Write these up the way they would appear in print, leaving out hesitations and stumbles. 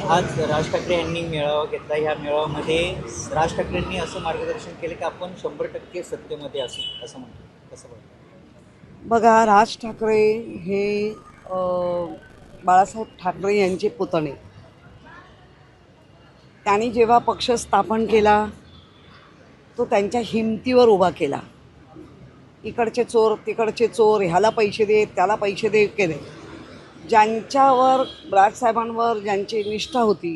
आज राज ठाकरे यांनी मेळावा घेतला. ह्या मेळाव्यामध्ये राज ठाकरेंनी असं मार्गदर्शन केलं की आपण 100% सत्तेमध्ये असू, असं म्हणतो. कसं म्हणतो? बघा, राज ठाकरे हे बाळासाहेब ठाकरे यांचे पुतणे. त्यांनी जेव्हा पक्ष स्थापन केला तो त्यांच्या हिमतीवर उभा केला. इकडचे चोर तिकडचे चोर, ह्याला पैसे दे त्याला पैसे दे केले. ज्यांच्यावर राजसाहेबांवर ज्यांची निष्ठा होती,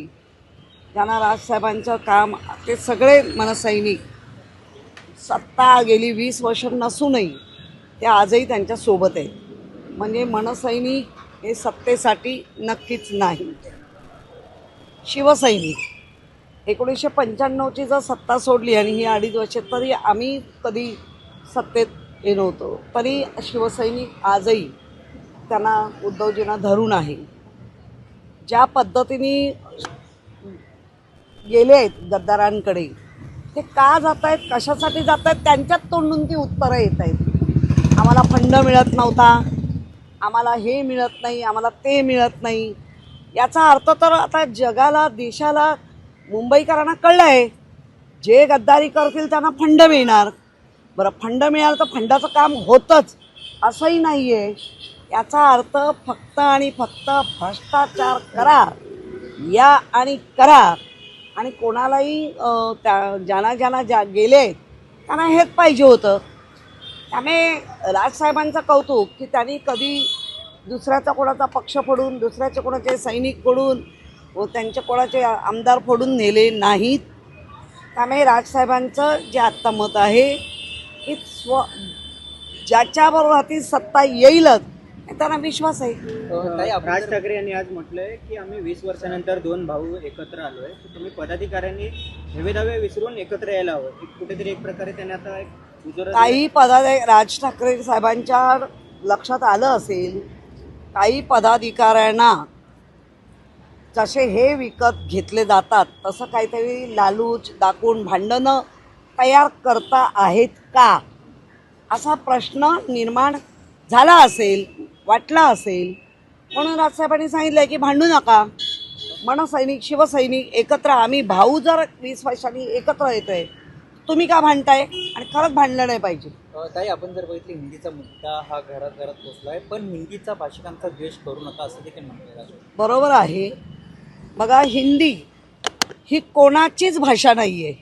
ज्यांना राजसाहेबांचं काम, ते सगळे मनसैनिक सत्ता गेली 20 वर्ष नसूनही ते आजही त्यांच्यासोबत आहेत. म्हणजे मनसैनिक हे सत्तेसाठी नक्कीच नाही. शिवसैनिक 1995ची जर सत्ता सोडली आणि ही 2.5 वर्ष तरी आम्ही कधी सत्तेत येलो नव्हतो, तरी शिवसैनिक आजही त्यांना उद्धवजींना धरून आहे. ज्या पद्धतीने गेले आहेत गद्दारांकडे, ते का जात आहेत, कशासाठी जात आहेत, त्यांच्याच तोंडून ती उत्तरं येत आहेत. आम्हाला फंड मिळत नव्हता, आम्हाला हे मिळत नाही, आम्हाला ते मिळत नाही. याचा अर्थ तर आता जगाला, देशाला, मुंबईकरांना कळलं आहे, जे गद्दारी करतील त्यांना फंड मिळणार. बरं, फंड मिळालं तर फंडाचं काम होतंच असंही नाही आहे. याचा अर्थ फक्त आणि फक्त भ्रष्टाचार करा, या आणि करा. आणि कोणालाही ज्यांना गेले त्यांना हेच पाहिजे होतं. त्यामुळे राजसाहेबांचं कौतुक की त्यांनी कधी दुसऱ्याचा कोणाचा पक्ष फोडून, दुसऱ्याचे कोणाचे सैनिक फोडून व त्यांचे कोणाचे आमदार फोडून नेले नाहीत. त्यामुळे राजसाहेबांचं जे आत्ता मत आहे की ज्याच्याबरोबर ती सत्ता येईलच त्यांना विश्वास आहे. राज ठाकरे यांनी आज म्हटलंय की आम्ही 20 वर्षानंतर 2 भाऊ एकत्र आलोय, तर तुम्ही पदाधिकाऱ्यांनी हेवेदावे विसरून एकत्र यायला हवं. कुठेतरी एक प्रकारे त्यांनी आता काही राज ठाकरे साहेबांच्या लक्षात आलं असेल, काही पदाधिकाऱ्यांना जसे हे विकत घेतले जातात तसं काहीतरी लालूच दाखवून भांडणं तयार करता आहेत का, असा प्रश्न निर्माण झाला असेल, वाटला असेल. म्हणून राजसाहेबांनी सांगितलं की भांडू नका, मनसैनिक शिवसैनिक एकत्र, आम्ही भाऊ जर 20 वर्षांनी एकत्र येतोय, तुम्ही का भांडताय. आणि खरंच भांडलं नाही पाहिजे. ताई, आपण जर बघितलं हिंदीचा मुद्दा हा घरात घरात पोचला आहे, पण हिंदीचा भाषिकांचा द्वेष करू नका असं देखील म्हणतोय. बरोबर आहे. बघा, हिंदी ही कोणाचीच भाषा नाही आहे,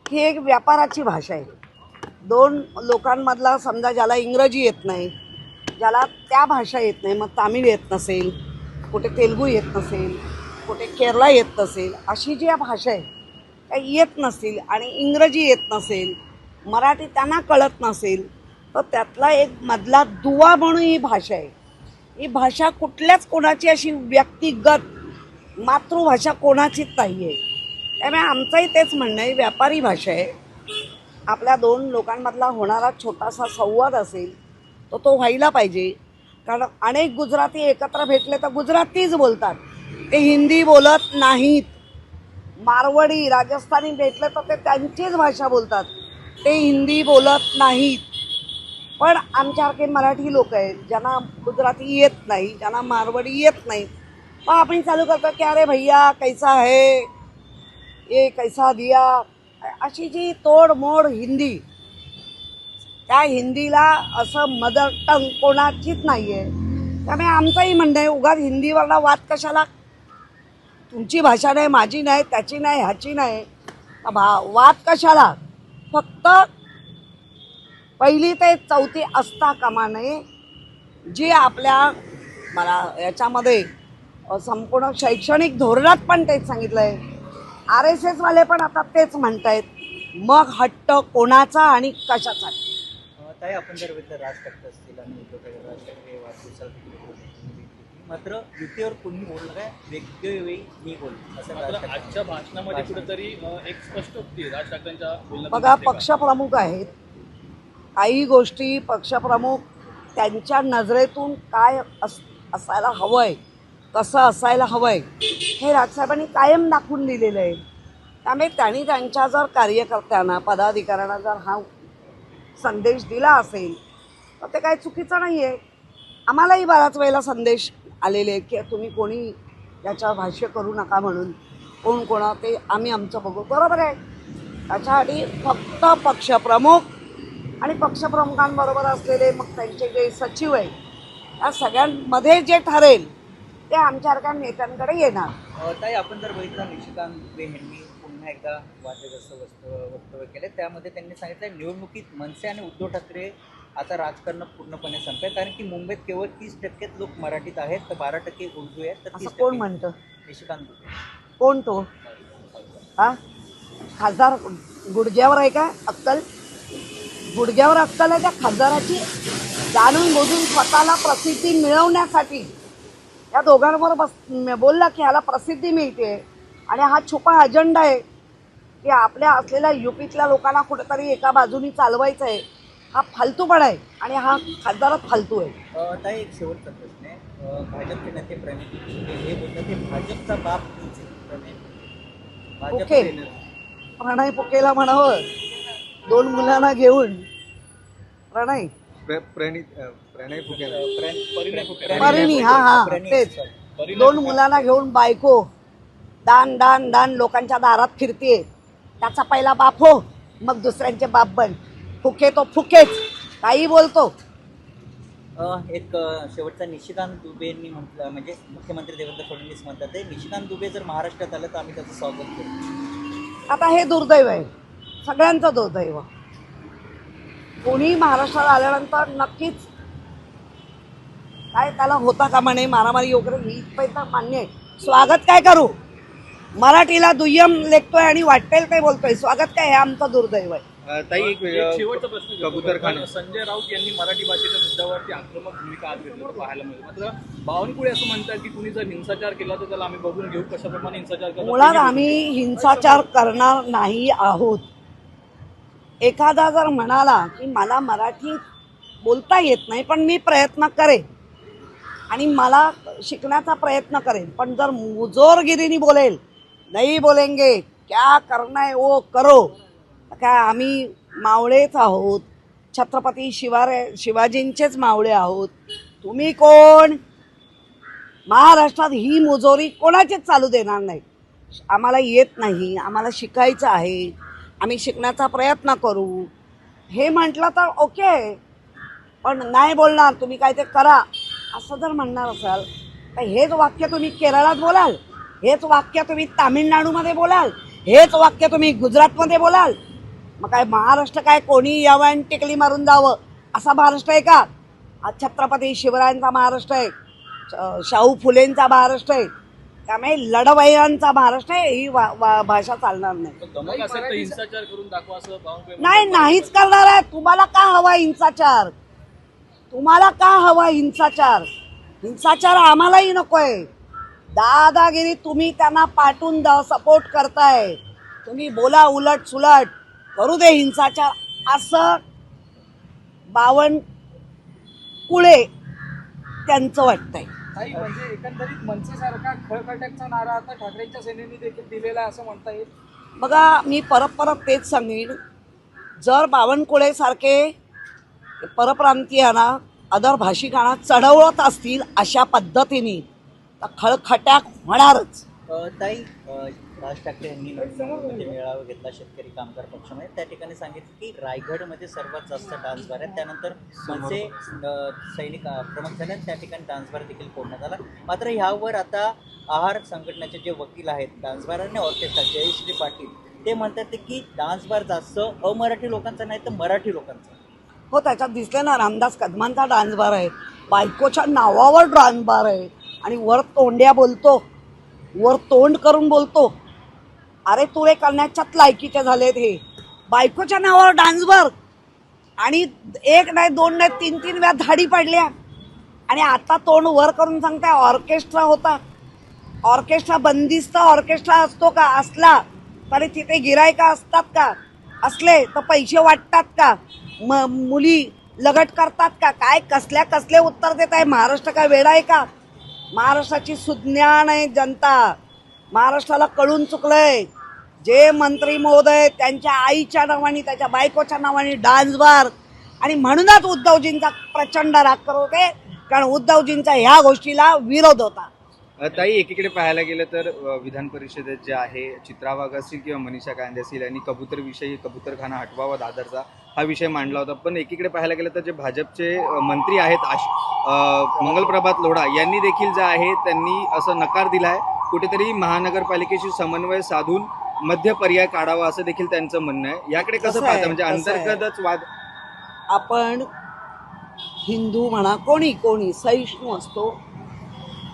ही एक व्यापाराची भाषा आहे. 2 लोकांमधला, समजा ज्याला इंग्रजी येत नाही, ज्याला त्या भाषा येत नाही, मग तामिळ येत नसेल, कुठे तेलुगू येत नसेल, कुठे केरला येत नसेल, अशी जी भाषा आहे काही येत नसतील आणि इंग्रजी येत नसेल, मराठी त्यांना कळत नसेल, तर त्यातला एक मधला दुवा म्हणून ही भाषा आहे. ही भाषा कुठल्याच कोणाची अशी व्यक्तिगत मातृभाषा कोणाचीच नाही आहे. त्यामुळे आमचंही तेच म्हणणं आहे, व्यापारी भाषा आहे. आपल्या 2 लोकांमधला होणारा छोटासा संवाद असेल तर तो व्हायला पाहिजे. कारण अनेक गुजराती एकत्र भेटले तर गुजरातीच बोलतात, ते हिंदी बोलत नाहीत. मारवाडी राजस्थानी भेटले तर ते त्यांचीच भाषा बोलतात, ते हिंदी बोलत नाहीत. पण आमच्यासारखे मराठी लोक आहेत ज्यांना गुजराती येत नाही, ज्यांना मारवाडी येत नाही, मग आपण चालू करतो की अरे भैया कैसा है, ये कैसा दिया, अशी जी तोडमोड हिंदी, त्या हिंदीला असं मदर टंग कोणाचीच नाही आहे. त्यामुळे आमचंही म्हणणं आहे, उगाच हिंदीवरला वाद कशाला. तुमची भाषा नाही, माझी नाही, त्याची नाही, ह्याची नाही, वाद कशाला. फक्त 1ली ते 4थी असता कामा नये. जी आपल्या मला याच्यामध्ये संपूर्ण शैक्षणिक धोरणात पण तेच सांगितलं आहे. RSSवाले पण आता तेच म्हणत आहेत. मग हट्ट कोणाचा आणि कशाचा. ताई, आपण जर राज ठाकरे असतील आणि राज ठाकरे मात्र युतीवर कोणी बोललं काय वेगवेगळी मी बोल असं आजच्या भाषणामध्ये कुठेतरी एक स्पष्ट होती राज ठाकरेंच्या बोलण्यात. बघा, पक्षप्रमुख आहेत, काही गोष्टी पक्षप्रमुख त्यांच्या नजरेतून काय असायला हवं आहे, कसं असायला हवं आहे, हे राजसाहेबांनी कायम दाखवून दिलेलं आहे. त्यामुळे त्यांनी त्यांच्या जर कार्यकर्त्यांना, पदाधिकाऱ्यांना जर हा संदेश दिला असेल तर ते काही चुकीचं नाही आहे. आम्हालाही बऱ्याच वेळेला संदेश आलेले की तुम्ही कोणी याच्या भाष्य करू नका म्हणून, कोण कोणा ते आम्ही आमचं बघू, बरोबर आहे. त्याच्यासाठी फक्त पक्षप्रमुख आणि पक्षप्रमुखांबरोबर असलेले मग त्यांचे जे सचिव आहे या सगळ्यांमध्ये जे ठरेल ते आमच्यासारख्या नेत्यांकडे येणार. ताई, आपण जर बघितलं निशिकांत दुबे यांनी पुन्हा एकदा वादग्रस्त वक्तव्य केले. त्यामध्ये त्यांनी सांगितलं निवडणुकीत मनसे आणि उद्धव ठाकरे आता राजकारण पूर्णपणे संपेल, कारण की मुंबईत केवळ 30% लोक मराठीत आहेत, तर 12% उर्दू आहेत, तर असं 30% कोण म्हणतं? निशिकांत दुबे. कोण तो? हा खासदार गुडघ्यावर आहे का अक्कल? गुडघ्यावर अक्कल आहे त्या खासदाराची? जाणून बुजून स्वतःला प्रसिद्धी मिळवण्यासाठी या दोघांवर बोलला की ह्याला प्रसिद्धी मिळते आणि हा छुपा अजेंडा आहे की आपल्या असलेल्या युपीतल्या लोकांना कुठेतरी एका बाजूनी चालवायचं आहे. हा फालतूपणा आहे आणि हा खासदारच फालतू आहे. ताई, एक शेवटचा प्रश्न आहे. भाजपचे नेते प्रणित शिंदे हे बोलतात की भाजपचा बाप मीच आहे. भाजप ओके. ट्रेनर. प्रणय पुकेला म्हणावं 2 मुलांना घेऊन. प्रणय परिणी, हा तेच. 2 मुलांना घेऊन बायको दान दान दान लोकांच्या दारात फिरते. त्याचा पहिला बाप हो, मग दुसऱ्यांचे बाप बन. फुके तो फुकेच, काही बोलतो. एक शेवटचा निशिकांत दुबे यांनी म्हटलं, म्हणजे मुख्यमंत्री देवेंद्र फडणवीस म्हणतात ते निशिकांत दुबे जर महाराष्ट्रात आलं तर आम्ही त्याचं स्वागत करू. आता हे दुर्दैव आहे, सगळ्यांचं दुर्दैव. कोणी महाराष्ट्रात आल्यानंतर नक्कीच काय त्याला होता का म्हणे मारामारी वगैरे, ही इथपर्यंत मान्य आहे. स्वागत काय करू? मराठीला दुय्यम लेखतोय आणि वाटेल काय बोलतोय, स्वागत काय? हे आमचं दुर्दैव आहे. ताई, एक शेवटचा प्रश्न कबूतरखाना. घेतो. संजय राऊत यांनी मराठी भाषेच्या मुद्द्यावरती आक्रमक भूमिका आज घेतल्याचं पाहायला मिळतं. मात्र बावनकुळे असं म्हणतात की कुणी जर हिंसाचार केला तर त्याला आम्ही बघून घेऊ कशाप्रमाणे हिंसाचार करतात. मुळात आम्ही हिंसाचार करणार नाही आहोत. एखादा जर म्हणाला की मला मराठी बोलता येत नाही पण मी प्रयत्न करेन आणि मला शिकण्याचा प्रयत्न करेन, पण जर मुजोरगिरीने बोलेल, नाही बोलेंगे, क्या करना है वो करो, काय आम्ही मावळेच आहोत, छत्रपती शिवाजींचेच मावळे आहोत. तुम्ही कोण? महाराष्ट्रात ही मुजोरी कोणाचीच चालू देणार नाही. आम्हाला येत नाही, आम्हाला शिकायचं आहे, आम्ही शिकण्याचा प्रयत्न करू, हे म्हटलं तर ओके. पण नाही बोलणार, तुम्ही काय ते करा असं जर म्हणणार असाल तर हेच वाक्य तुम्ही केरळात बोलाल, हेच वाक्य तुम्ही तामिळनाडूमध्ये बोलाल, हेच वाक्य तुम्ही गुजरातमध्ये बोलाल. मग काय महाराष्ट्र काय कोणी यावं आणि टिकली मारून जावं असा महाराष्ट्र आहे का? हा छत्रपती शिवरायांचा महाराष्ट्र आहे, शाहू फुलेंचा महाराष्ट्र आहे, त्यामुळे लढवय्यांचा महाराष्ट्र आहे. ही भाषा चालणार नाही. धमक असेल तर हिंसाचार करून दाखवा असं बावनकुळे नाही, नाहीच करणार आहे. तुम्हाला का हवा हिंसाचार? तुम्हाला का हवा हिंसाचार? हिंसाचार आम्हालाही नकोय. दादागिरी तुम्ही त्यांना पाठवून सपोर्ट करताय. तुम्ही बोला उलट सुलट, करू दे हिंसाचार असं बावनकुळे त्यांचं वाटतंय. काही म्हणजे एकंदरीत मनसेसारखा खळखळट्याचा नारा आता ठाकरेंच्या सेनेने देखील दिलेला आहे असं म्हणता येईल. बघा, मी परत तेच सांगेन, जर बावनकुळे सारखे परप्रांतीयांना अदर भाषिकांना चढवत असतील अशा पद्धतीने तर खळखट्याक होणारच. ताई, राज ठाकरे यांनी म्हणजे मेळावा घेतला शेतकरी कामगार पक्षामध्ये. त्या ठिकाणी सांगितलं की रायगडमध्ये सर्वात जास्त डान्स बार आहेत, त्यानंतर मनसे सैनिक प्रमुख झाले, त्या ठिकाणी डान्स बार देखील फोडण्यात आला. मात्र ह्यावर आता आहार संघटनेचे जे वकील आहेत, डान्स बार आणि ऑर्केस्ट्रा, जयश्री पाटील, ते म्हणतात की डान्स बार जास्त अमराठी लोकांचा नाही तर मराठी लोकांचा. हो, त्याच्यात दिसले ना, रामदास कदमांचा डान्स बार आहे, बायकोच्या नावावर डान्स बार आहे आणि वर तोंड्या बोलतो, वर तोंड करून बोलतो. अरे तुळे करण्याच्याच लायकीचे झालेत हे. बायकोच्या नावावर डान्स बार आणि 1 नाही 2 नाही 3 वेळा धाडी पडल्या आणि आता तोंड वर करून सांगताय ऑर्केस्ट्रा होता. ऑर्केस्ट्रा बंदिस्त ऑर्केस्ट्रा असतो का? असला तरी तिथे गिरायका असतात का? असले तर पैसे वाटतात का? मुली लगट करतात का? काय कसले उत्तर देत आहे? महाराष्ट्र काय वेडा आहे का? महाराष्ट्राची सुज्ञान आहे जनता. महाराष्ट्राला कळून चुकलंय. जे मंत्री महोदय त्यांच्या आईच्या नावाने, त्याच्या बायकोच्या नावाने डान्स बार, आणि म्हणूनच उद्धवजींचा प्रचंड राग करत होते, कारण उद्धवजींचा ह्या गोष्टीला विरोध होता. ताई, एकीकडे पाहायला गेलं तर विधान परिषदेत जे आहे चित्रा वाघ असतील किंवा मनीषा कांदे असतील यांनी कबूतरविषयी कबूतरखाना हटवावा दादरचा हा विषय मांडला होता. पण एकीकडे पाहायला गेलं तर जे भाजपचे मंत्री आहेत मंगलप्रभात लोढा यांनी देखील जे आहे त्यांनी असं नकार दिला आहे. कुठेतरी महानगरपालिकेशी समन्वय साधून मध्य पर्याय काढावा असं देखील त्यांचं म्हणणं आहे. याकडे कसं कसं आहे, पाहता म्हणजे कसं आहे? अंतर्गतच वाद. आपण हिंदू म्हणा कोणी सहिष्णू असतो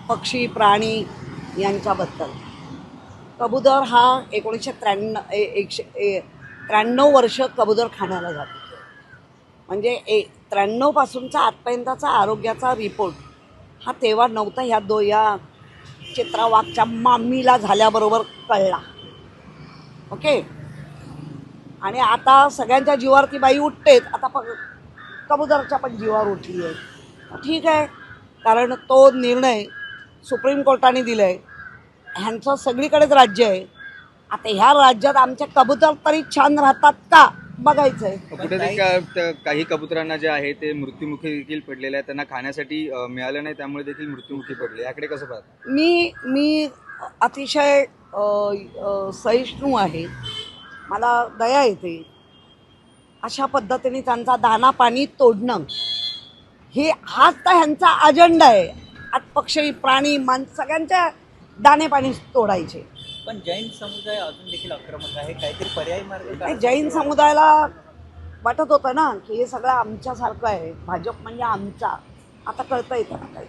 पक्षी प्राणी यांच्याबद्दल. कबूतर हा 1993 वर्ष कबूतर खाण्याला जातो. म्हणजे 93 पासूनचा आजपर्यंतचा आरोग्याचा रिपोर्ट हा तेव्हा नव्हता. या चित्रा वाघच्या मामीला झाल्याबरोबर कळला. ओके. आणि आता सगळ्यांच्या जीवावर ती बाई उठतेच. आता कबूतरच्या पण जीवावर उठली आहे. ठीक आहे, कारण तो निर्णय सुप्रीम कोर्टाने दिला आहे. ह्यांचं सगळीकडेच राज्य आहे. आता ह्या राज्यात आमचे कबूतर तरी छान राहतात का बघायचं आहे. कुठेतरी काही कबुतरांना जे आहे ते मृत्युमुखी देखील पडलेले आहे. त्यांना खाण्यासाठी मिळालं नाही, त्यामुळे देखील मृत्युमुखी पडले. याकडे कसं पाहता? मी अतिशय सहिष्णू आहे. मला दया येते. अशा पद्धतीने त्यांचा दाना पाणी तोडणं हाच तर ह्यांचा अजेंडा आहे. आज पक्षी प्राणी माणसं सगळ्यांच्या दाणे पाणी तोडायचे. पण जैन समुदाय अजून देखील आक्रमक आहे. काहीतरी पर्यायी मार्ग आणि जैन समुदायाला वाटत होतं ना की हे सगळं आमच्यासारखं आहे, भाजप म्हणजे आमचा. आता कळतं येतं ना काही.